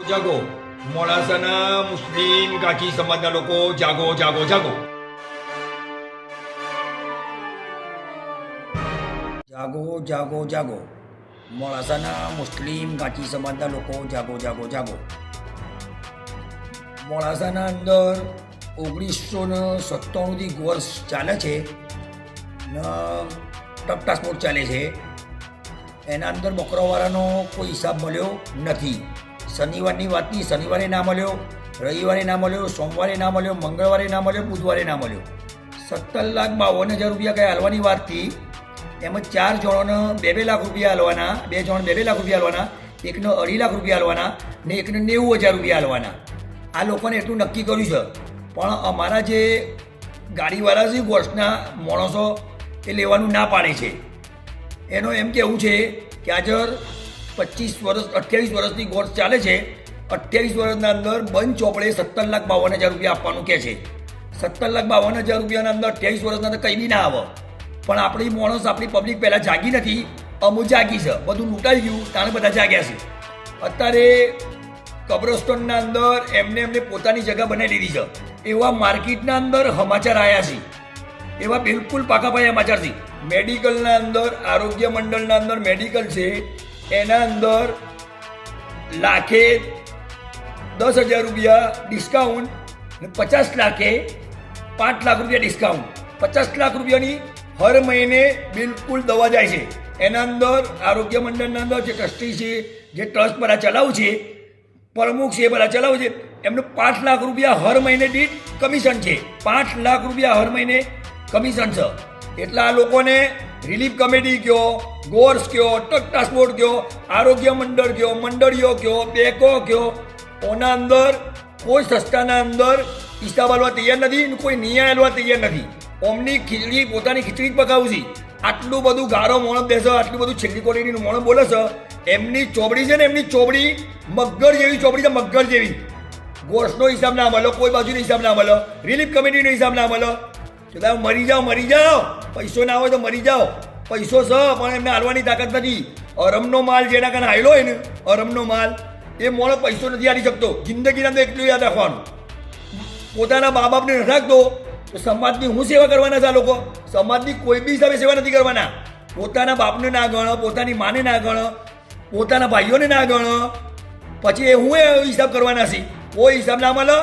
જાગો મોડાસાના મુસ્લિમ કાચી સમાજના લોકો જાગો જાગો જાગો જાગો જાગો જાગો મોડાસાના મુસ્લિમ કાચી સમાજના લોકો જાગો જાગો જાગો મોડાસાના અંદર 1997થી વર્ષ ચાલે છે ને ટપ ટ્રાન્સપોર્ટ ચાલે છે. એના અંદર બકરાવાળાનો કોઈ હિસાબ મળ્યો નથી. શનિવારની વાતની શનિવારે ના મળ્યો, રવિવારે ના મળ્યો, સોમવારે ના મળ્યો, મંગળવારે ના મળ્યો, બુધવારે ના મળ્યો. 17,52,000 રૂપિયા કંઈ હાલવાની વાત હતી. એમાં 4 જણોને 2-2 લાખ રૂપિયા હાલવાના, 2 જણ 2-2 લાખ રૂપિયા હાલવાના, એકને 2.5 લાખ રૂપિયા હાલવાના ને એકને 90,000 રૂપિયા હાલવાના. આ લોકોને એટલું નક્કી કર્યું છે. પણ અમારા જે ગાડીવાળા છે વર્ષના માણસો એ લેવાનું ના પાડે છે. એનો એમ કહેવું છે કે આજે 25 વર્ષ 28 વર્ષની કોર્સ ચાલે છે. 28 વર્ષના અંદર બંધ ચોપડે 17,52,000 રૂપિયા આપવાનું કહે છે. 17,52,000 રૂપિયાના અંદર 28 વર્ષના અંદર કંઈ બી ના આવે. પણ આપણી માણસ આપણી પબ્લિક પહેલાં જાગી નથી, અમુક જાગી છે. બધું લૂંટાઈ ગયું તાણે બધા જાગ્યા છે. અત્યારે કબ્રસ્તાનના અંદર એમને પોતાની જગ્યા બનાવી દીધી છે. એવા માર્કેટના અંદર સમાચાર આવ્યા છે. એવા બિલકુલ પાકાપાયા સમાચાર છે. મેડિકલના અંદર આરોગ્ય મંડળના અંદર મેડિકલ છે, એના અંદર લાખે 10,000 રૂપિયા ડિસ્કાઉન્ટ ને 50 લાખે 5 લાખ રૂપિયા ડિસ્કાઉન્ટ. 50 લાખ રૂપિયાની હર મહિને બિલકુલ દવા જાય છે. એના અંદર આરોગ્ય મંડળના અંદર જે ટ્રસ્ટી છે, જે ટ્રસ્ટ બધા ચલાવું છે, પ્રમુખ છે, બધા ચલાવું છે, એમનું 5 લાખ રૂપિયા હર મહિને દીઠ કમિશન છે. 5 લાખ રૂપિયા હર મહિને કમિશન છે. એટલે આ લોકોને રિલીફ કમિટી કયો, ગોર્સ કયો, ટ્રક ટ્રાન્સપોર્ટ કયો, આરોગ્ય મંડળ કયો, મંડળીઓ કયો, બેંકો કયો, ઓના અંદર કોઈ સંસ્થાના અંદર હિસાબ આલવા તૈયાર નથી, કોઈ ન્યાય આલવા તૈયાર નથી. ઓમની ખીચડી પોતાની ખીચડી જ પકાવું છે. આટલું બધું ગારો મોણસ બેસે, આટલું બધું છેલ્લી કોટીનું મોણસ બોલે છે. એમની ચોપડી છે ને, એમની ચોપડી મગર જેવી ચોપડી છે, મગર જેવી. ગોર્સનો હિસાબ ના મળે, કોઈ બાજુનો હિસાબ ના મળે, રિલીફ કમિટીનો હિસાબ ના મળે. કે મરી જાઓ, પૈસો ના હોય તો મરી જાઓ. પૈસો છે પણ એમને હાલવાની તાકાત નથી. અરમનો માલ જેના કારણે હાલ્યો હોય ને, અરમનો માલ, એ મોણો પૈસો નથી હાલી શકતો. જિંદગીના અંદર એટલું યાદ રાખવાનું. પોતાના મા બાપને ન રાખતો તો સમાજની હું સેવા કરવાના છે આ લોકો? સમાજની કોઈ બી હિસાબે સેવા નથી કરવાના. પોતાના બાપને ના ગણ, પોતાની માને ના ગણ, પોતાના ભાઈઓને ના ગણ, પછી એ હું એ હિસાબ કરવાના છે? કોઈ હિસાબ ના મળે.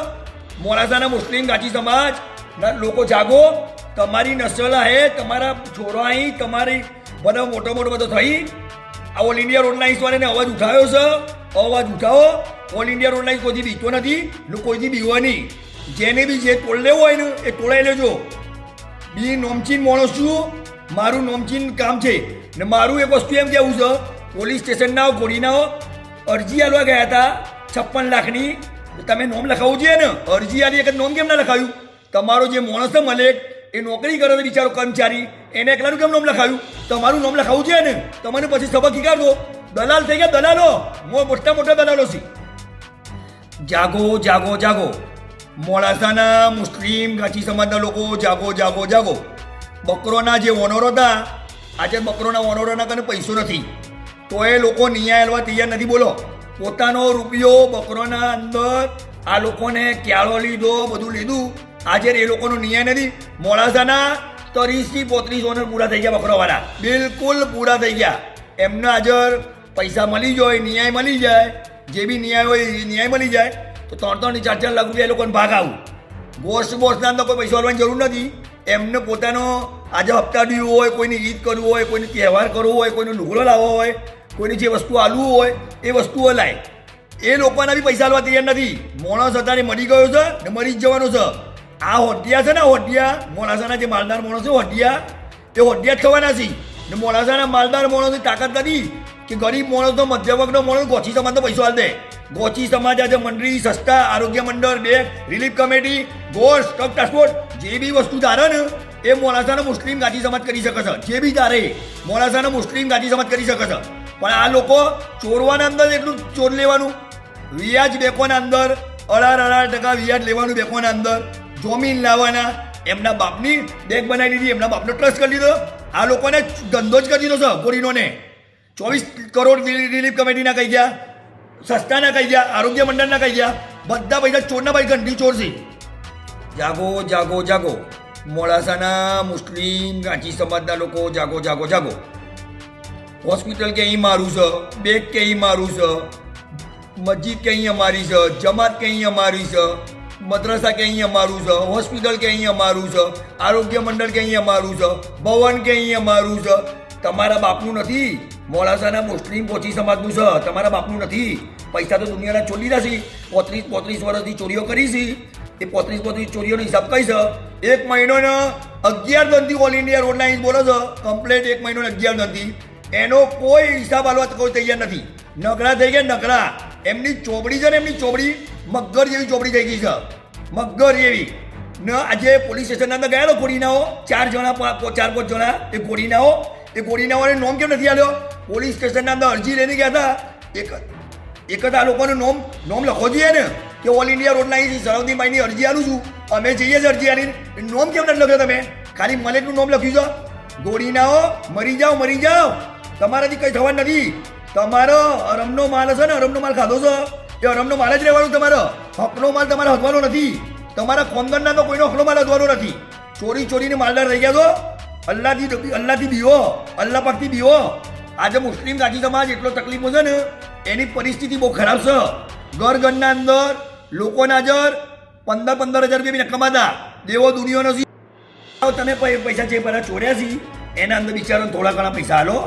મોડાસાના મુસ્લિમ ગાચી સમાજ લોકો જાગો. તમારી નસલ હે, તમારા છોરા અહીં, તમારી બધા મોટો બધો થઈ. આ ઓલ ઇન્ડિયા રોડ લાઇન્સ વાળાને અવાજ ઉઠાવ્યો છે. અવાજ ઉઠાવો. ઓલ ઇન્ડિયા રોડ લાઇન્સ કોઈથી બીતો નથી, કોઈથી બીવાની. જેને બી જે તોડ લેવો હોય ને એ તોડાઈ લેજો. બી નોમચીન માણસ છું, મારું નોમચીન કામ છે. ને મારું એક વસ્તુ એમ કહેવું છે, પોલીસ સ્ટેશનના ગોળીના અરજી આલવા ગયા હતા 56 લાખની. તમે નોમ લખાવવું જોઈએ ને. અરજી આલી એક નોમ કેમ ના લખાવ્યું? તમારો જે માણસ છે મલેક, એ નોકરી કરે છે બિચારો કર્મચારી, એને એકલાનું કેમ નામ લખાવ્યું? તમારું નામ લખાવવું છે ને. તમને પછી સબક શીખાડો. દલાલ થઈ ગયા, દલાલો, મોટા દલાલો છે. જાગો જાગો જાગો મોડાસાના મુસ્લિમ ગાચી સમાજના લોકો જાગો જાગો જાગો. બકરોના જે ઓનરો હતા, આજે બકરોના ઓનરોના કને પૈસો નથી, તો એ લોકો ન્યાય આલવા તૈયાર નથી. બોલો, પોતાનો રૂપિયો બકરોના અંદર આ લોકોને ક્યાળો લીધો, બધું લીધું. આજે એ લોકોનો ન્યાય નથી. મોડાસાના 30 થી 35 ઓનર પૂરા થઈ ગયા બકરાવાળા, બિલકુલ પૂરા થઈ ગયા. એમને આજે પૈસા મળી જાય, ન્યાય મળી જાય, જે બી ન્યાય હોય એ ન્યાય મળી જાય તો 3-3 થી 4-4 લાખ રૂપિયા એ લોકોને ભાગ આવું. બોસના અંદર કોઈ પૈસા આલવાની જરૂર નથી. એમને પોતાનો આજે હપ્તા દેવું હોય, કોઈની ઈદ કરવું હોય, કોઈને તહેવાર કરવો હોય, કોઈને લુગડો લાવવો હોય, કોઈની જે વસ્તુ આલવું હોય એ વસ્તુઓ લાય. એ લોકોના બી પૈસા આલવા તૈયાર નથી. માણસ અત્યારે મરી ગયો છે ને મરી જ જવાનો છે. આ હોડિયા છે ને, હોડિયા મોડાસાના જે માલદાર માણસો છે, હોડિયા, એ હોડિયા જ થવાના છે. ને મોડાસાના માલદાર માણસની તાકાત નથી કે ગરીબ માણસનો, મધ્ય વર્ગનો માણસ ગોચી સમાજનો પૈસો હાલ દે. ગોચી સમાજ આજે મંડળી, સંસ્થા, આરોગ્ય મંડળ, બેંક, રિલીફ કમિટી, ગોર્સ, ટ્રક ટ્રાન્સપોર્ટ, જે બી વસ્તુ ધારે ને એ મોડાસાનો મુસ્લિમ ગાચી સમાજ કરી શકે છે. જે બી ધારે મોડાસાનો મુસ્લિમ ગાચી સમાજ કરી શકે છે. પણ આ લોકો ચોરવાના અંદર એટલું ચોર લેવાનું, વ્યાજ બેંકોના અંદર 18% વ્યાજ લેવાનું, બેંકોના અંદર જમીન લાવવાના, એમના બાપની બેંક બનાવી દીધી, એમના બાપનો ટ્રસ્ટ કરી દીધો. આ લોકોને ધંધો જ કરી દીધો છે ગોરીનોને. 24 કરોડ રિલીફ કમિટીના કહી ગયા, સસ્તાના કહી ગયા, આરોગ્ય મંડળના કહી ગયા, બધા પૈસા ચોરના ભાઈ ઘંટી ચોર છે. જાગો જાગો જાગો, મોડાસાના મુસ્લિમ ગાંચી સમાજના લોકો જાગો જાગો જાગો. હોસ્પિટલ કે અહીં મારું છે, બેગ કે અહીં મારું છે, મસ્જિદ કે અહીં અમારી છે, જમાત કે અહીં અમારી છે, મદ્રસા કે અહીં અમારું છે, હોસ્પિટલ કે અહીં અમારું છે, આરોગ્ય મંડળ કે અહીં અમારું છે, ભવન કે અહીં અમારું છે. તમારા બાપનું નથી, મોડાસાના મુસ્લિમ કોચી સમાજનું છે, તમારા બાપનું નથી. પૈસા તો દુનિયાના ચોરી લીધા છે. 35 વર્ષથી ચોરીઓ કરી છે. એ 35 ચોરીઓનો હિસાબ કઈ છે? 1 મહિનો ને 11 ધનથી ઓલ ઇન્ડિયા રોડ લાઇન્સ બોલો છો, કમ્પ્લેટ 1 મહિનો ને 11 ધનથી. એનો કોઈ હિસાબ આલવા કોઈ તૈયાર નથી. નકરા થઈ ગયા નકરા. એમની ચોપડી છે ને, એમની ચોપડી મગર જેવી ચોપડી થઈ ગઈ છે, મગર જેવી. ને આજે પોલીસ સ્ટેશનના અંદર ગયા તો ગોળીનાઓ 4 જણા 4-5 જણા, એ ગોળીનાઓને નોમ કેમ નથી આલ્યો? પોલીસ સ્ટેશનના અંદર અરજી લઈને ગયા હતા. એક જ આ લોકોનું નોમ લખો જોઈએ ને કે ઓલ ઇન્ડિયા રોડ લાઇન સરહદીભાઈની અરજી આલું છું, અમે જઈએ છીએ અરજી આલીને. નોમ કેમ નથી લખ્યો તમે? ખાલી મલેકનું નોમ લખ્યું છે. ગોળીનાઓ મરી જાઓ, તમારાથી કંઈ થવાનું નથી. તમારો અરમનો માલ હશે ને, અરમનો માલ ખાધો છે, એ અરમનો માલ જ રહેવાનો. તમારો હકનો માલ તમારે હદવાનો નથી. તમારા ખોનગણના તો કોઈનો હકનો માલ હદવાનો નથી. ચોરીને માલદાર થઈ ગયા છો. અલ્લાહથી બીવો, અલ્લાહ પાકથી બીવો. આજે મુસ્લિમ ગાંચી સમાજ એટલો તકલીફો છે ને, એની પરિસ્થિતિ બહુ ખરાબ છે. ઘરના અંદર લોકોના હાજર 15,000 રૂપિયા બી કમાતા, દેવો દુનિયો નથી. તમે પૈસા જે પેલા ચોર્યા છે એના અંદર બિચારાને થોડા ઘણા પૈસા હાલો,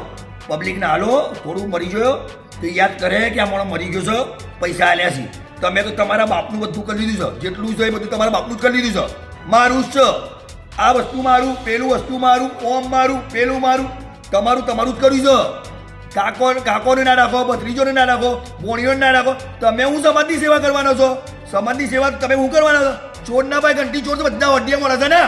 પબ્લિકને હાલો. થોડું મરી ગયો તો યાદ કરે કે આ માણસ મરી ગયો છે, પૈસા હાલ્યા છે. તમે તો તમારા બાપનું બધું કરી લીધું છે. જેટલું છે એ બધું તમારા બાપનું જ કરી લીધું છે. મારું જ છે, આ વસ્તુ મારું, પેલું વસ્તુ મારું, ઓમ મારું, પેલું મારું, તમારું જ કર્યું છે. કાકોને ના રાખો, ભત્રીજોને ના રાખો, ભોણીઓને ના રાખો. તમે હું સમાજની સેવા કરવાનો છો? સમાજની સેવા તમે હું કરવાના છો? ચોરના ભાઈ ઘંટી ચોર તો બધા અડ્ડિયા મળે છે ને.